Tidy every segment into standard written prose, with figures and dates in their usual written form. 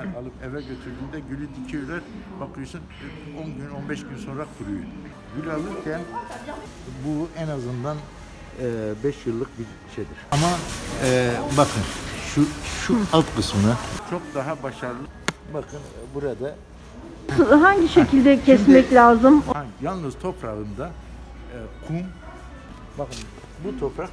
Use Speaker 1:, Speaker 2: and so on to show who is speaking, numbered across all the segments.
Speaker 1: Alıp eve götürdüğünde gülü dikiyorlar. Bakıyorsun 10 gün 15 gün sonra kuruyor. Gül alırken bu en azından 5 yıllık bir şeydir. Ama bakın şu alt kısmını çok daha başarılı. Bakın burada
Speaker 2: Hangi şekilde kesmek lazım?
Speaker 1: yalnız toprağında kum, bakın bu toprak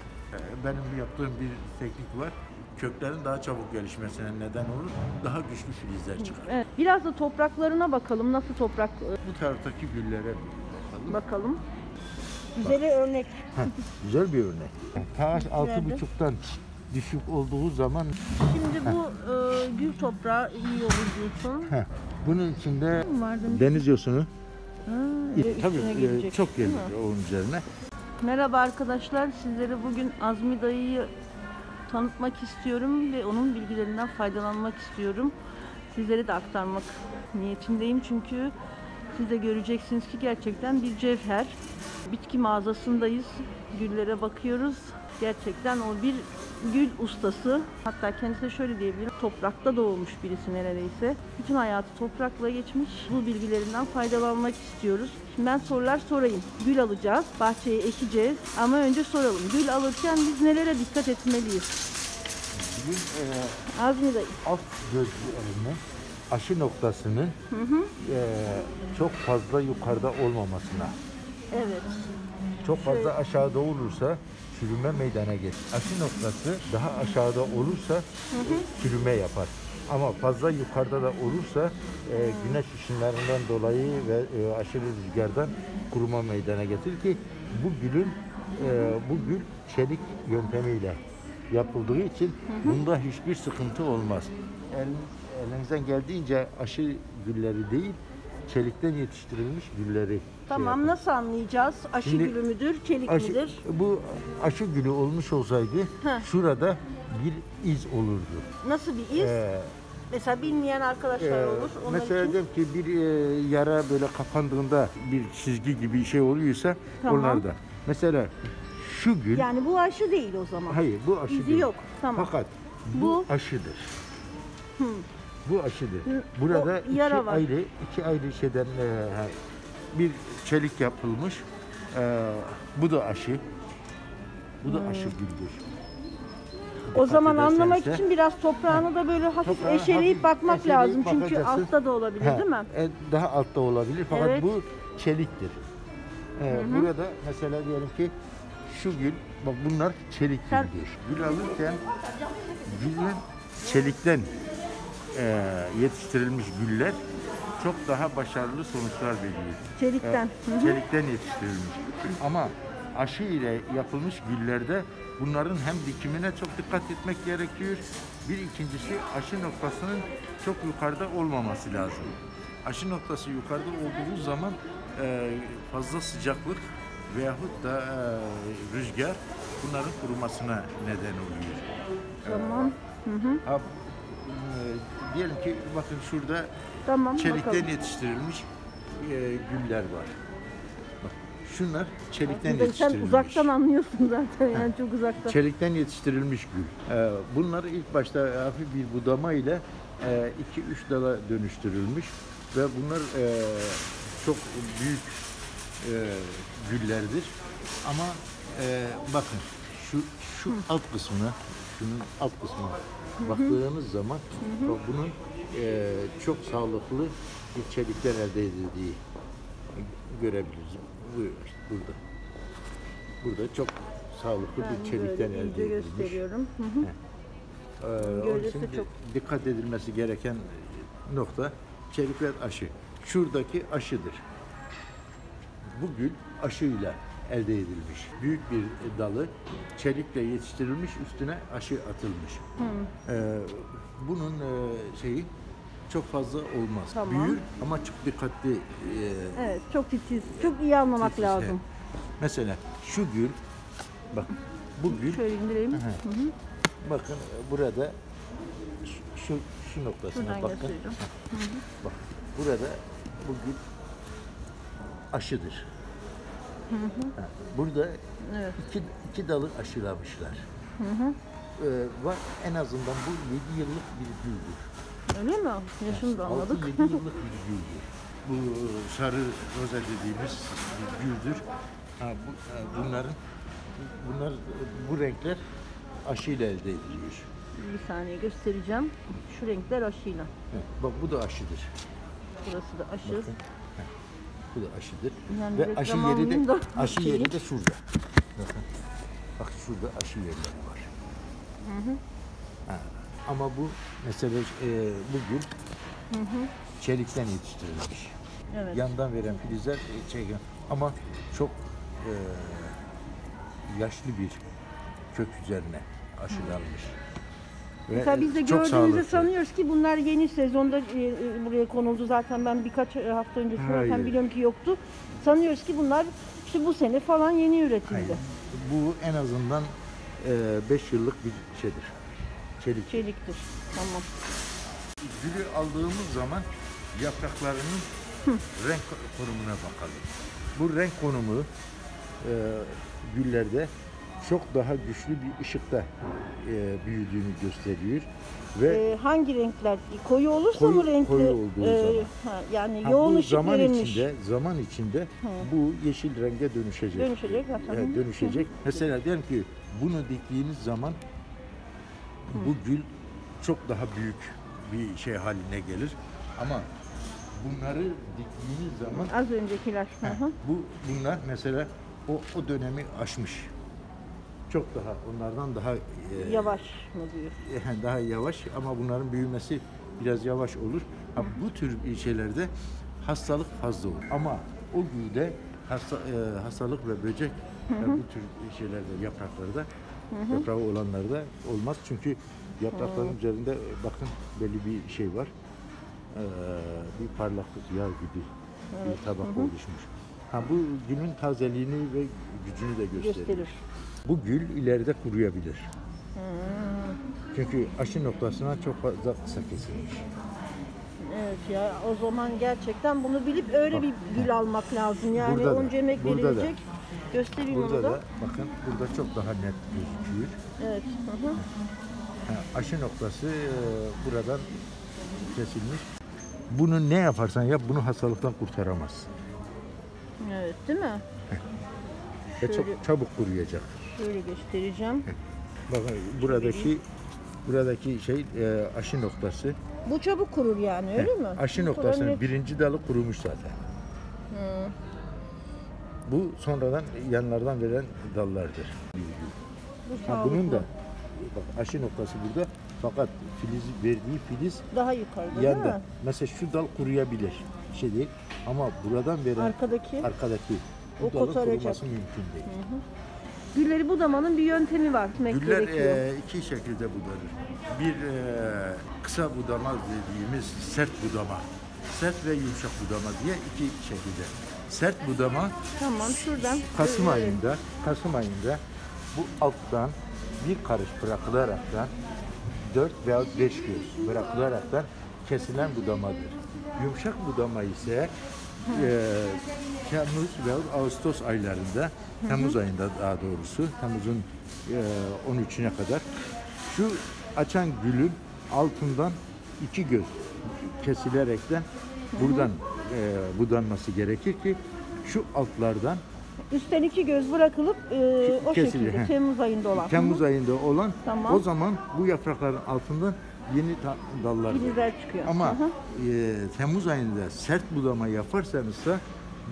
Speaker 1: benim yaptığım bir teknik var. Köklerin daha çabuk gelişmesine neden olur. Daha güçlü filizler çıkar.
Speaker 2: Evet, biraz da topraklarına bakalım. Nasıl toprak?
Speaker 1: Bu taraftaki güllere bakalım.
Speaker 2: Güzel örnek.
Speaker 1: Güzel bir örnek. Taş 6,5'tan düşük olduğu zaman
Speaker 2: Şimdi bu gül toprağı iyi olur diyorsun.
Speaker 1: bunun içinde
Speaker 2: Vardı.
Speaker 1: deniz yosunu
Speaker 2: Tabii
Speaker 1: çok gelir onun üzerine.
Speaker 2: Merhaba arkadaşlar. Sizlere bugün Azmi dayıyı tanıtmak istiyorum ve onun bilgilerinden faydalanmak istiyorum. Sizlere de aktarmak niyetindeyim çünkü siz de göreceksiniz ki gerçekten bir cevher. Bitki mağazasındayız. Güllere bakıyoruz. Gerçekten o bir gül ustası. Hatta kendisi de şöyle diyebilirim. Toprakta doğmuş birisi neredeyse. Bütün hayatı toprakla geçmiş. Bu bilgilerinden faydalanmak istiyoruz. Şimdi ben sorular sorayım. Gül alacağız. Bahçeye ekeceğiz. Ama önce soralım. Gül alırken biz nelere dikkat etmeliyiz?
Speaker 1: Bugün
Speaker 2: Azmi dayı.
Speaker 1: alt gözlerinin aşı noktasının çok fazla yukarıda olmamasına.
Speaker 2: Evet.
Speaker 1: Çok fazla aşağıda olursa çürüme meydana gelir. Aşı noktası daha aşağıda olursa çürüme yapar. Ama fazla yukarıda da olursa güneş ışınlarından dolayı ve aşırı rüzgardan kuruma meydana getirir ki bu gül çelik yöntemiyle yapıldığı için bunda hiçbir sıkıntı olmaz. Elinizden geldiğince aşı gülleri değil, çelikten yetiştirilmiş gülleri.
Speaker 2: Tamam, nasıl anlayacağız? Aşı
Speaker 1: Şimdi
Speaker 2: gülü müdür, çelik midir?
Speaker 1: Bu aşı gülü olmuş olsaydı şurada bir iz olurdu.
Speaker 2: Nasıl bir iz? Mesela bilmeyen arkadaşlar olur. Onlar
Speaker 1: Mesela
Speaker 2: için.
Speaker 1: diyelim ki bir yara böyle kapandığında bir çizgi gibi şey oluyorsa onlarda. Mesela şu gül.
Speaker 2: Yani bu aşı değil o zaman.
Speaker 1: Hayır, bu aşı
Speaker 2: İzi
Speaker 1: değil.
Speaker 2: yok. Tamam.
Speaker 1: Fakat bu aşıdır. Bu aşıdır. Burada iki ayrı şeyden bir çelik yapılmış. Bu da aşı. Bu da aşı güldür.
Speaker 2: O zaman anlamak
Speaker 1: ederseniz
Speaker 2: için biraz toprağını da böyle hafif
Speaker 1: toprağı
Speaker 2: eşeleyip bakmak
Speaker 1: eşeleyip
Speaker 2: lazım. Çünkü
Speaker 1: bakacaksın.
Speaker 2: altta da olabilir değil mi?
Speaker 1: Daha altta olabilir fakat
Speaker 2: Evet.
Speaker 1: bu çeliktir. Burada mesela diyelim ki şu gül, bak bunlar çelik güldür. Gül alırken gülün çelikten yetiştirilmiş güller çok daha başarılı sonuçlar veriyor.
Speaker 2: Çelikten.
Speaker 1: Çelikten yetiştirilmiş. Ama aşı ile yapılmış güllerde bunların hem dikimine çok dikkat etmek gerekiyor. Bir ikincisi aşı noktasının çok yukarıda olmaması lazım. Aşı noktası yukarıda olduğu zaman fazla sıcaklık veyahut da rüzgar bunların kurumasına neden oluyor.
Speaker 2: Tamam.
Speaker 1: Diyelim ki bakın şurada çelikten
Speaker 2: bakalım.
Speaker 1: yetiştirilmiş güller var. Bak, şunlar çelikten
Speaker 2: Sen
Speaker 1: yetiştirilmiş.
Speaker 2: uzaktan anlıyorsun zaten yani çok uzaktan.
Speaker 1: Çelikten yetiştirilmiş gül. Bunları ilk başta hafif bir budama ile 2-3 dala dönüştürülmüş ve bunlar çok büyük güllerdir. Ama bakın şu alt kısmına, şunun alt kısmına baktığınız zaman bak bunun çok sağlıklı bir çelikten elde edildiği görebiliriz. Buyur işte burada. Burada çok sağlıklı bir çelikten elde edilmiş.
Speaker 2: Gösteriyorum.
Speaker 1: Onun için
Speaker 2: çok
Speaker 1: dikkat edilmesi gereken nokta çelik ve aşı. Şuradaki aşıdır. Bu gül aşıyla elde edilmiş. Büyük bir dalı çelikle yetiştirilmiş, üstüne aşı atılmış. Bunun şeyi çok fazla olmaz.
Speaker 2: Tamam.
Speaker 1: Büyür ama çok dikkatli.
Speaker 2: Evet, çok titiz. Çok iyi anlamak
Speaker 1: titiz,
Speaker 2: lazım.
Speaker 1: evet. Mesela şu gül, bak bu gül.
Speaker 2: Şöyle indireyim.
Speaker 1: Bakın burada şu noktasına
Speaker 2: Şuradan
Speaker 1: bakın.
Speaker 2: göstereceğim.
Speaker 1: Bak burada bu gül aşıdır. Burada iki dalı aşılamışlar. Var en azından bu 7 yıllık bir güldür.
Speaker 2: Öyle mi? Yaşını da anladık.
Speaker 1: 6-7 yıllık bir güldür. Bu sarı roza dediğimiz bir güldür. Bunlar bu renkler aşıyla elde ediliyor.
Speaker 2: Bir saniye göstereceğim. Şu renkler aşıyla.
Speaker 1: Evet, bak bu da aşıdır.
Speaker 2: Burası da aşı.
Speaker 1: Bakın. Heh, bu da aşıdır.
Speaker 2: Yani
Speaker 1: Ve
Speaker 2: reklam
Speaker 1: aşı yeri
Speaker 2: almayayım
Speaker 1: de
Speaker 2: da
Speaker 1: aşı
Speaker 2: bakayım.
Speaker 1: yeri de şurada. Bakın. Bak şurada aşı yerleri var. Ha, ama bu mesela bu gül çelikten yetiştirilmiş.
Speaker 2: Evet.
Speaker 1: Yandan veren filizler ama çok yaşlı bir kök üzerine aşılanmış. Ve
Speaker 2: Mesela biz de
Speaker 1: çok
Speaker 2: gördüğümüzde
Speaker 1: sağlıklı.
Speaker 2: sanıyoruz ki bunlar yeni sezonda buraya konuldu. Zaten ben birkaç hafta öncesinde
Speaker 1: Hayır.
Speaker 2: zaten biliyorum ki yoktu. Sanıyoruz ki bunlar işte bu sene falan yeni üretildi.
Speaker 1: Hayır. Bu en azından 5 yıllık bir şeydir. Çelik.
Speaker 2: Çeliktir. Tamam.
Speaker 1: Gülü aldığımız zaman yapraklarının renk konumuna bakalım. Bu renk konumu güllerde çok daha güçlü bir ışıkta büyüdüğünü gösteriyor ve
Speaker 2: Hangi renkler? Koyu olursa
Speaker 1: Koyu-
Speaker 2: mı renkli?
Speaker 1: koyu olduğu zaman.
Speaker 2: Yani
Speaker 1: ha,
Speaker 2: yoğun
Speaker 1: bu
Speaker 2: ışık
Speaker 1: zaman
Speaker 2: verilmiş.
Speaker 1: zaman içinde bu yeşil renge dönüşecek.
Speaker 2: Dönüşecek zaten.
Speaker 1: Dönüşecek. Mesela diyelim ki bunu diktiğiniz zaman bu gül çok daha büyük bir şey haline gelir. Ama bunları diktiğiniz zaman
Speaker 2: Az öncekiler. Hı hı.
Speaker 1: bunlar mesela o dönemi aşmış. Çok daha onlardan daha
Speaker 2: Yavaş mı diyor?
Speaker 1: daha yavaş ama bunların büyümesi biraz yavaş olur. Ha, bu tür şeylerde hastalık fazla olur. Ama o gülde hastalık ve böcek bu tür şeylerde yapraklarda yaprağı olanlarda olmaz. Çünkü yaprakların üzerinde bakın belli bir şey var. Bir parlaklık yağ gibi bir tabak oluşmuş. Ha, bu gülün tazeliğini ve gücünü de gösterir. Bu gül ileride kuruyabilir. Çünkü aşı noktasına çok fazla kısa kesilmiş.
Speaker 2: Evet ya o zaman gerçekten bunu bilip öyle bir gül almak lazım. Yani
Speaker 1: Burada da,
Speaker 2: onca emek
Speaker 1: burada da.
Speaker 2: verilecek. Göstereyim
Speaker 1: Burada
Speaker 2: onu da.
Speaker 1: da bakın burada çok daha net gözüküyor.
Speaker 2: Evet. Hı hı.
Speaker 1: Ha, aşı noktası buradan kesilmiş. Bunu ne yaparsan yap bunu hastalıktan kurtaramazsın.
Speaker 2: Evet değil mi?
Speaker 1: Ve
Speaker 2: Şöyle-
Speaker 1: çok çabuk kuruyacak.
Speaker 2: Şöyle göstereceğim.
Speaker 1: Bakın buradaki şey aşı noktası.
Speaker 2: Bu çabuk kurur yani öyle mi?
Speaker 1: Aşı
Speaker 2: Bu kadar
Speaker 1: noktasının
Speaker 2: net.
Speaker 1: birinci dalı kurumuş zaten. Bu sonradan yanlardan veren dallardır.
Speaker 2: Bu
Speaker 1: Ha, bunun
Speaker 2: sağlıklı.
Speaker 1: da bak aşı noktası burada fakat verdiği filiz
Speaker 2: Daha yukarıda değil mi?
Speaker 1: yanda. Mesela şu dal kuruyabilir. Bir şey değil. Ama buradan veren
Speaker 2: Arkadaki
Speaker 1: arkadaki bu
Speaker 2: o
Speaker 1: dalın
Speaker 2: kotaracak.
Speaker 1: kuruması mümkün değil.
Speaker 2: gülleri budamanın bir yöntemi var. Demek
Speaker 1: Güller
Speaker 2: gerekiyor.
Speaker 1: iki şekilde budanır. Bir kısa budama dediğimiz sert budama. Sert ve yumuşak budama diye iki şekilde. Sert budama
Speaker 2: Tamam şuradan.
Speaker 1: Kasım ayında bu alttan bir karış bırakılaraktan 4 veya 5 gün bırakılaraktan kesilen budamadır. Yumuşak budama ise Temmuz ve Ağustos aylarında, Temmuz ayında daha doğrusu, Temmuz'un 13'üne kadar şu açan gülün altından 2 göz kesilerekten buradan budanması gerekir ki şu altlardan
Speaker 2: Üstten 2 göz bırakılıp o
Speaker 1: kesilir,
Speaker 2: şekilde
Speaker 1: he.
Speaker 2: Temmuz ayında olan.
Speaker 1: Temmuz ayında olan
Speaker 2: Tamam.
Speaker 1: o zaman bu yaprakların altından yeni dallar gelir.
Speaker 2: Filizler çıkıyor.
Speaker 1: Ama
Speaker 2: Hı hı.
Speaker 1: Temmuz ayında sert budama yaparsanızsa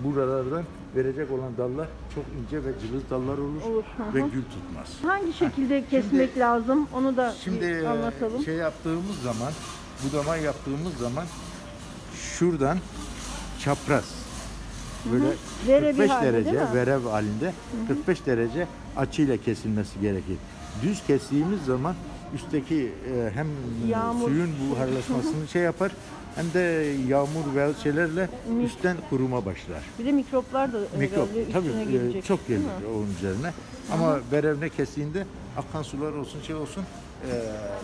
Speaker 1: buralardan verecek olan dallar çok ince ve cılız dallar olur,
Speaker 2: Olur, hı
Speaker 1: ve
Speaker 2: hı.
Speaker 1: gül tutmaz.
Speaker 2: Hangi şekilde kesmek lazım? Onu da
Speaker 1: Şimdi
Speaker 2: anlatalım.
Speaker 1: şey yaptığımız zaman, budama yaptığımız zaman şuradan çapraz böyle
Speaker 2: Verev
Speaker 1: 45
Speaker 2: halinde, değil
Speaker 1: derece
Speaker 2: mi?
Speaker 1: verev halinde 45 derece açıyla kesilmesi gerekir. Düz kestiğimiz zaman üstteki hem
Speaker 2: Yağmur.
Speaker 1: suyun buharlaşmasını şey yapar hem de yağmur ve şeylerle üstten kuruma başlar.
Speaker 2: Bir de mikroplar da
Speaker 1: Mikrop
Speaker 2: herhalde
Speaker 1: tabii
Speaker 2: üstüne gelecek.
Speaker 1: çok
Speaker 2: değil
Speaker 1: gelir
Speaker 2: mi?
Speaker 1: onun üzerine. Ama verevne kestiğinde akan sular olsun şey olsun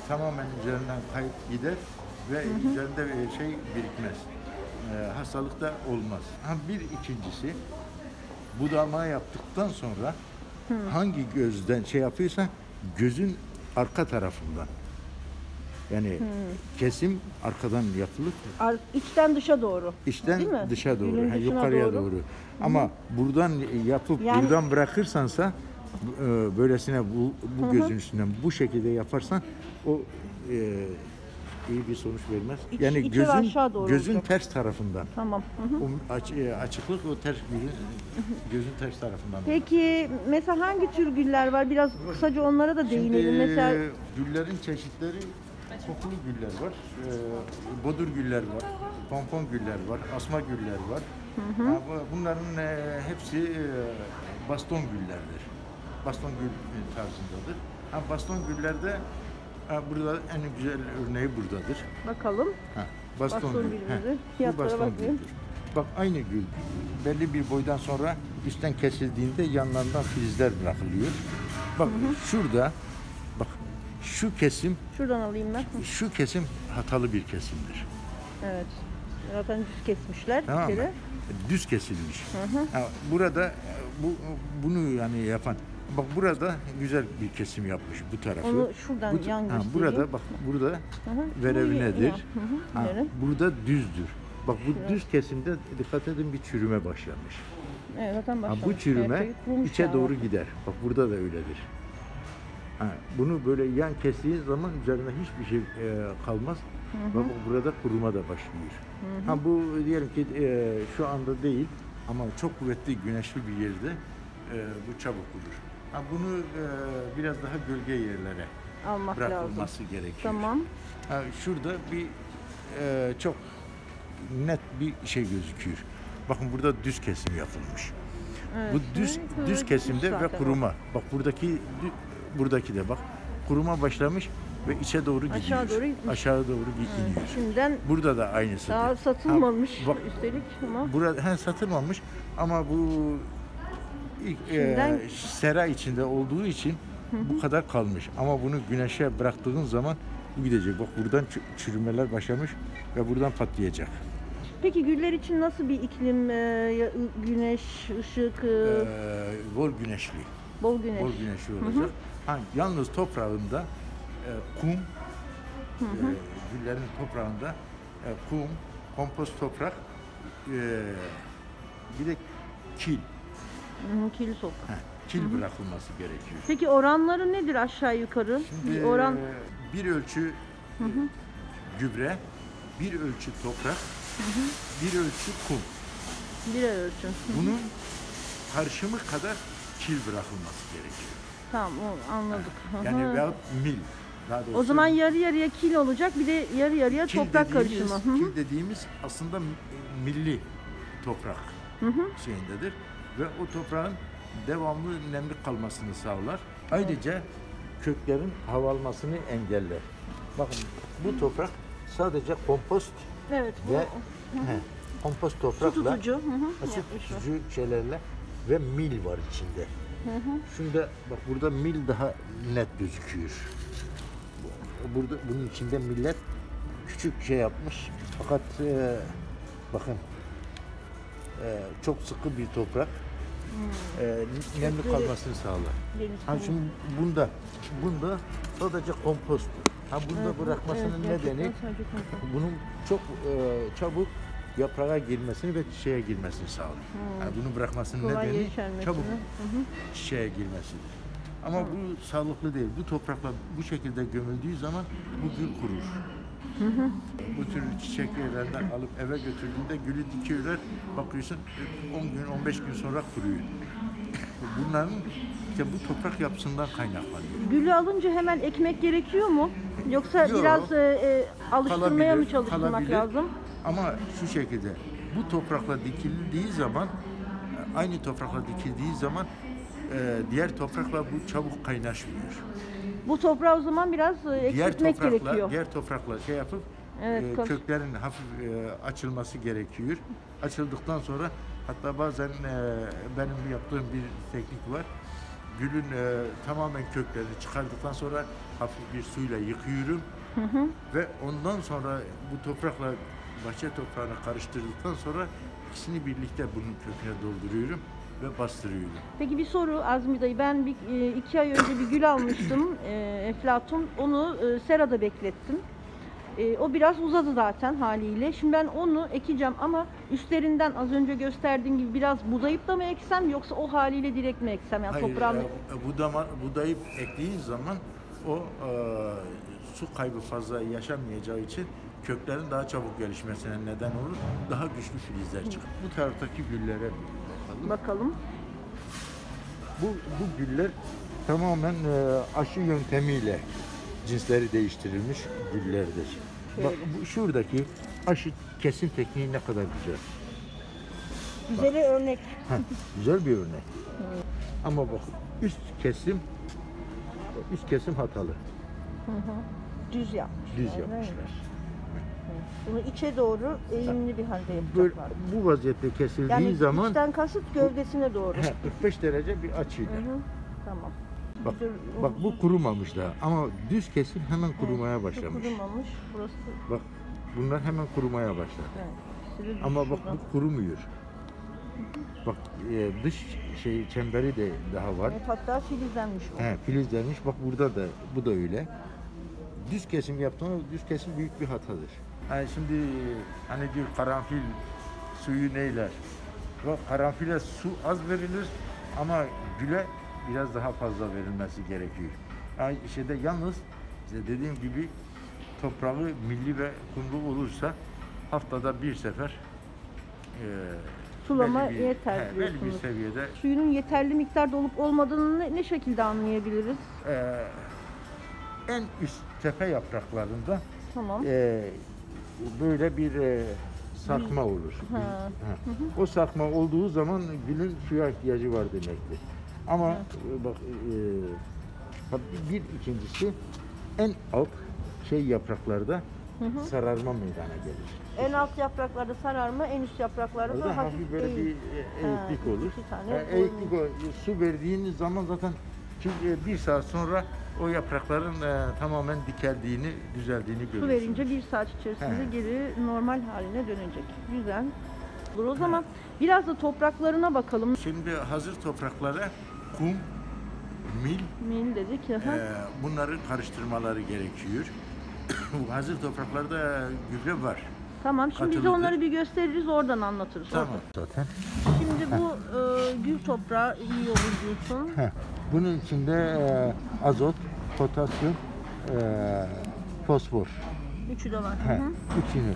Speaker 1: tamamen üzerinden kayıp gider ve üzerinde şey birikmez. Hastalık da olmaz. Bir ikincisi budama yaptıktan sonra hangi gözden şey yapıyorsa gözün arka tarafından Yani kesim arkadan yapılır.
Speaker 2: İçten dışa doğru.
Speaker 1: İçten
Speaker 2: Değil mi?
Speaker 1: dışa doğru,
Speaker 2: Gülün dışına
Speaker 1: yukarıya doğru. Ama buradan yapıp
Speaker 2: Yani-
Speaker 1: buradan bırakırsansa böylesine bu gözün üstünden bu şekilde yaparsan o iyi bir sonuç vermez. Yani
Speaker 2: içe ve aşağı doğru
Speaker 1: gözün
Speaker 2: olacak.
Speaker 1: ters tarafından.
Speaker 2: Tamam. Hı hı.
Speaker 1: O açıklık o ters gözün ters tarafından.
Speaker 2: Peki mesela hangi tür güller var? Biraz kısaca onlara da değinelim.
Speaker 1: Şimdi
Speaker 2: Mesela
Speaker 1: güllerin çeşitleri kokulu güller var, bodur güller var, pompon güller var, asma güller var. Bunların hepsi baston güllerdir. Baston gül tarzındadır. Baston güllerde burada en güzel örneği buradadır.
Speaker 2: bakalım.
Speaker 1: Baston gül.
Speaker 2: gülümüzü.
Speaker 1: Bu
Speaker 2: Fiyatlara
Speaker 1: baston
Speaker 2: bakayım.
Speaker 1: güldür. Bak aynı gül. Belli bir boydan sonra üstten kesildiğinde yanlarından filizler bırakılıyor. Bak şurada, bak şu kesim,
Speaker 2: Şuradan alayım ben.
Speaker 1: şu kesim hatalı bir kesimdir.
Speaker 2: Evet. Zaten düz kesmişler
Speaker 1: Tamam
Speaker 2: bir
Speaker 1: mı?
Speaker 2: kere.
Speaker 1: Düz kesilmiş. Burada bunu yani yapan, bak burada güzel bir kesim yapmış bu tarafı.
Speaker 2: Onu şuradan yan göstereyim.
Speaker 1: Burada bak burada verevi nedir?
Speaker 2: Verin.
Speaker 1: Burada düzdür. Bak bu düz kesimde dikkat edin bir çürüme başlamış.
Speaker 2: Evet, zaten başlamış.
Speaker 1: Bu çürüme
Speaker 2: Evet, kurumuş
Speaker 1: içe
Speaker 2: yani.
Speaker 1: doğru gider. Bak burada da öyledir. Bunu böyle yan kestiği zaman üzerinde hiçbir şey kalmaz. Bak burada kuruma da başlıyor. Bu diyelim ki şu anda değil ama çok kuvvetli güneşli bir yerde bu çabuk olur. Bunu biraz daha gölge yerlere
Speaker 2: Almak lazım.
Speaker 1: bırakılması gerekiyor.
Speaker 2: Tamam.
Speaker 1: Şurada bir çok net bir şey gözüküyor. Bakın burada düz kesim yapılmış.
Speaker 2: Evet,
Speaker 1: Bu düz
Speaker 2: şöyle
Speaker 1: kesimde ve
Speaker 2: zaten
Speaker 1: kuruma. Bak buradaki de bak kuruma başlamış ve içe doğru gidiyor.
Speaker 2: Aşağı doğru gitmiş.
Speaker 1: Aşağı doğru iniyor.
Speaker 2: Şimdiden
Speaker 1: Burada da aynısı.
Speaker 2: daha satılmamış
Speaker 1: bak,
Speaker 2: üstelik ama
Speaker 1: Burada satılmamış ama bu ilk,
Speaker 2: Şimdiden-
Speaker 1: sera içinde olduğu için bu kadar kalmış. Ama bunu güneşe bıraktığın zaman bu gidecek. Bak buradan çürümeler başlamış ve buradan patlayacak.
Speaker 2: Peki güller için nasıl bir iklim, güneş, ışık,
Speaker 1: Bol güneşli.
Speaker 2: bol güneş?
Speaker 1: Bol güneşli olacak. Yalnız toprağında kum, güllerin toprağında kum, kompost toprak, bir de kil.
Speaker 2: Kili sok.
Speaker 1: Kil bırakılması gerekiyor.
Speaker 2: Peki oranları nedir aşağı yukarı?
Speaker 1: Şimdi
Speaker 2: Bir oran
Speaker 1: bir ölçü gübre, bir ölçü toprak, bir ölçü kum.
Speaker 2: bir ölçü.
Speaker 1: Bunun karışımı kadar kil bırakılması gerekiyor.
Speaker 2: Tamam, anladık.
Speaker 1: Yani veyahut mil. Daha doğrusu
Speaker 2: O zaman yarı yarıya kil olacak, bir de yarı yarıya
Speaker 1: kil
Speaker 2: toprak
Speaker 1: dediğimiz-
Speaker 2: karışımı.
Speaker 1: Kil dediğimiz aslında milli toprak şeyindedir ve o toprağın devamlı nemli kalmasını sağlar. Ayrıca köklerin hava almasını engeller. Bakın bu toprak sadece kompost
Speaker 2: Evet, bu
Speaker 1: ve kompost
Speaker 2: su
Speaker 1: toprakla
Speaker 2: tutucu.
Speaker 1: su
Speaker 2: Yapmışlar.
Speaker 1: tutucu şeylerle ve mil var içinde. Şunda bak burada mil daha net gözüküyor. Burada bunun içinde millet küçük şey yapmış. Fakat bakın çok sıkı bir toprak. Nemli kalmasını sağlar.
Speaker 2: Deniz
Speaker 1: Şimdi bunda sadece kompost. Bunda bırakmasının nedeni
Speaker 2: gerçekten sadece kompost.
Speaker 1: bunun çok çabuk yaprağa girmesini ve çiçeğe girmesini sağlar. Bunu bırakmasının
Speaker 2: Kolay
Speaker 1: nedeni
Speaker 2: yeşermesini.
Speaker 1: çabuk çiçeğe girmesidir. Ama bu sağlıklı değil. Bu toprakla bu şekilde gömüldüğü zaman bu gül kurur. Bu tür çiçeklerden alıp eve götürdüğünde gülü dikiyorlar. Bakıyorsun 10 gün 15 gün sonra kuruyor. Bunların işte bu toprak yapısından kaynaklanıyor.
Speaker 2: Gülü alınca hemen ekmek gerekiyor mu? Yoksa
Speaker 1: Yok.
Speaker 2: biraz alıştırmaya mı
Speaker 1: Kalabilir,
Speaker 2: çalıştırmak
Speaker 1: kalabilir.
Speaker 2: lazım?
Speaker 1: Ama şu şekilde bu toprakla dikildiği zaman aynı toprakla dikildiği zaman diğer toprakla bu çabuk kaynaşmıyor.
Speaker 2: Bu toprağı o zaman biraz eksiltmek gerekiyor.
Speaker 1: Diğer toprakla şey yapıp
Speaker 2: Evet,
Speaker 1: köklerin hafif açılması gerekiyor. Açıldıktan sonra hatta bazen benim yaptığım bir teknik var. Gülün tamamen köklerini çıkardıktan sonra hafif bir suyla yıkıyorum. Ve ondan sonra bu toprakla bahçe toprağını karıştırdıktan sonra ikisini birlikte bunun köküne dolduruyorum ve bastırıyorum.
Speaker 2: Peki bir soru Azmi dayı. Ben 2 ay önce bir gül almıştım. Eflatun. Onu serada beklettim. O biraz uzadı zaten haliyle. Şimdi ben onu ekeceğim ama üstlerinden az önce gösterdiğim gibi biraz budayıp da mı eksem yoksa o haliyle direkt mi eksem? Yani
Speaker 1: Hayır,
Speaker 2: toprağın
Speaker 1: budayıp ektiğin zaman o su kaybı fazla yaşamayacağı için köklerin daha çabuk gelişmesine neden olur. Daha güçlü filizler çıkar. Bu taraftaki güllere bir bakalım.
Speaker 2: bakalım.
Speaker 1: Bu güller tamamen aşı yöntemiyle cinsleri değiştirilmiş güllerdir. Bak şuradaki aşı kesim tekniği ne kadar güzel.
Speaker 2: Güzeli örnek.
Speaker 1: Güzel bir örnek. Ama bak üst kesim hatalı.
Speaker 2: Düz yapmış.
Speaker 1: Düz
Speaker 2: Öyle
Speaker 1: yapmışlar.
Speaker 2: mi? Bunu içe doğru eğimli bir halde
Speaker 1: Böyle,
Speaker 2: yapacaklar.
Speaker 1: bu vaziyette kesildiği
Speaker 2: Yani
Speaker 1: zaman
Speaker 2: içten kasıt gövdesine doğru.
Speaker 1: 45 derece bir açıydı.
Speaker 2: Tamam.
Speaker 1: Bak,
Speaker 2: Güzel
Speaker 1: bak bu
Speaker 2: olmuş.
Speaker 1: kurumamış daha ama düz kesim hemen kurumaya
Speaker 2: Şu
Speaker 1: başlamış.
Speaker 2: kurumamış. Burası
Speaker 1: Bak bunlar hemen kurumaya başladı.
Speaker 2: evet.
Speaker 1: Ama bak
Speaker 2: Şuradan.
Speaker 1: bu kurumuyor. Bak dış çemberi de daha var.
Speaker 2: Evet, hatta filizlenmiş o.
Speaker 1: Filizlenmiş. Bak burada da bu da öyle. Düz kesim yaptığında düz kesim büyük bir hatadır. Yani şimdi hani diyor karanfil suyu neyler? Bak karanfile su az verilir ama güle biraz daha fazla verilmesi gerekiyor. Yani yalnız işte dediğim gibi toprağı milli ve kumlu olursa haftada bir sefer
Speaker 2: Sulama
Speaker 1: belli bir-
Speaker 2: yeter
Speaker 1: belli bir
Speaker 2: diyorsunuz.
Speaker 1: seviyede
Speaker 2: Suyunun yeterli miktarda olup olmadığını ne şekilde anlayabiliriz?
Speaker 1: en üst tepe yapraklarında
Speaker 2: Tamam.
Speaker 1: böyle bir sarkma olur.
Speaker 2: Ha.
Speaker 1: O sarkma olduğu zaman gülün suya ihtiyacı var demektir. Ama bak bir ikincisi en alt yapraklarda sararma meydana gelir.
Speaker 2: En alt yapraklarda sararma, en üst yapraklarda
Speaker 1: Orada hafif böyle bir eğiklik olur.
Speaker 2: iki tane
Speaker 1: Eğiklik su verdiğiniz zaman zaten bir saat sonra o yaprakların tamamen dikeldiğini, düzeldiğini
Speaker 2: Su
Speaker 1: görüyorsunuz.
Speaker 2: verince bir saat içerisinde geri normal haline dönecek. Güzel. O zaman biraz da topraklarına bakalım.
Speaker 1: Şimdi hazır topraklara kum, mil,
Speaker 2: Mil dedik ya.
Speaker 1: bunları karıştırmaları gerekiyor. Bu hazır topraklarda gübre var.
Speaker 2: Tamam, şimdi biz
Speaker 1: katılıdır.
Speaker 2: onları bir gösteririz, oradan anlatırız.
Speaker 1: Tamam. Zaten.
Speaker 2: Şimdi bu gül toprağı iyi olur diyorsun.
Speaker 1: Bunun içinde azot, potasyum, fosfor.
Speaker 2: Üçü de var.
Speaker 1: Üçünü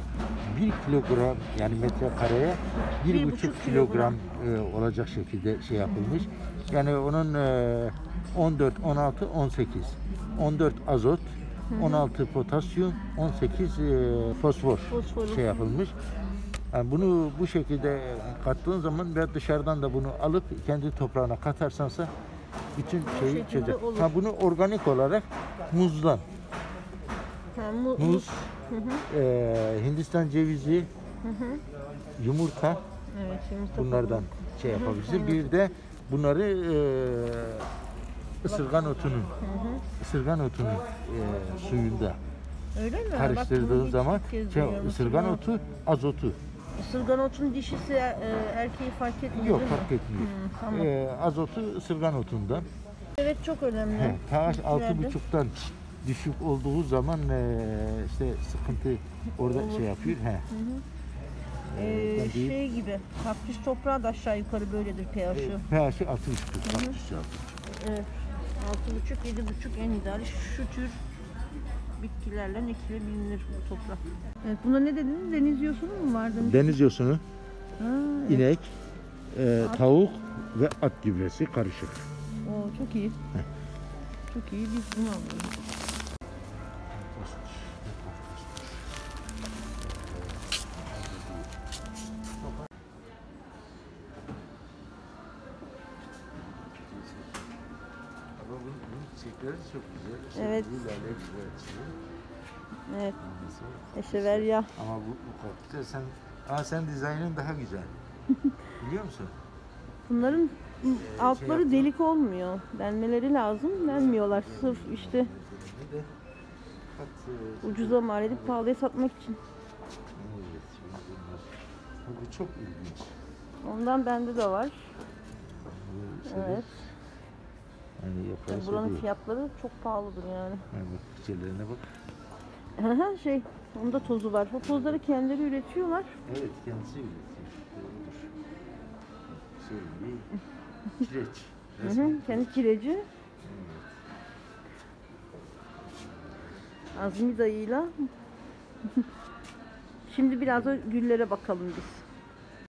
Speaker 1: 1 kilogram yani metrekareye 1,5 kilogram olacak şekilde yapılmış. Yani onun 14, 16, 18. 14 azot, 16 potasyum, 18 fosfor yapılmış. Yani bunu bu şekilde kattığın zaman ve dışarıdan da bunu alıp kendi toprağına katarsansa bütün şeyi
Speaker 2: şekilde
Speaker 1: çözecek.
Speaker 2: olur.
Speaker 1: Bunu organik olarak muzdan, muz, Hindistan cevizi, yumurta,
Speaker 2: Evet, şimdi
Speaker 1: bunlardan yapabilirsin. Bir de bunları ısırgan otunun suyunda
Speaker 2: öyle mi?
Speaker 1: karıştırdığın
Speaker 2: Bak,
Speaker 1: zaman
Speaker 2: bunu ilk kez duyuyorum.
Speaker 1: ısırgan otu, azotu.
Speaker 2: Isırgan otun dişisi erkeği fark etmiyor
Speaker 1: Yok,
Speaker 2: değil mi?
Speaker 1: fark etmiyor.
Speaker 2: Tamam.
Speaker 1: Azotu ısırgan otundan.
Speaker 2: Evet, çok önemli.
Speaker 1: pH
Speaker 2: Bitkilerde.
Speaker 1: 6,5'tan düşük olduğu zaman sıkıntı orada yapıyor.
Speaker 2: Şey gibi, kaktüs toprağı da aşağı yukarı böyledir pH'ı.
Speaker 1: pH'i 6,5.
Speaker 2: Evet, 6,5, 7,5 en ideali. Şu tür bitkilerle ekilebilir bu toprak. Evet, buna ne dediniz? Deniz yosunu mu vardı?
Speaker 1: Deniz yosunu,
Speaker 2: Ha, evet.
Speaker 1: inek, tavuk ve at gübresi karışık.
Speaker 2: Oo, çok iyi. Çok iyi, biz bunu alıyoruz.
Speaker 1: Çiçekleri çok güzel.
Speaker 2: Evet.
Speaker 1: Güzel açıyor.
Speaker 2: Evet, eşeverya.
Speaker 1: Ama bu kaktüs sen dizaynın daha güzel. Biliyor musun?
Speaker 2: Bunların altları
Speaker 1: yapma.
Speaker 2: delik olmuyor. Delmeleri lazım, delmiyorlar. Sırf işte
Speaker 1: Bir de
Speaker 2: ucuza mal edip pahalıya satmak için.
Speaker 1: evet, bu çok ilginç.
Speaker 2: Ondan bende de var.
Speaker 1: Bu
Speaker 2: Evet.
Speaker 1: Yani yaparsa
Speaker 2: Buranın
Speaker 1: değil.
Speaker 2: fiyatları çok pahalıdır yani.
Speaker 1: Yani bak, çiçeklerine bak.
Speaker 2: Şey, Onda tozu var. O tozları kendileri üretiyorlar.
Speaker 1: Evet, kendisi üretiyor. Doğrudur. Kireç.
Speaker 2: Hı hı, kendi kireci. Azmi dayıyla. Şimdi biraz o güllere bakalım biz.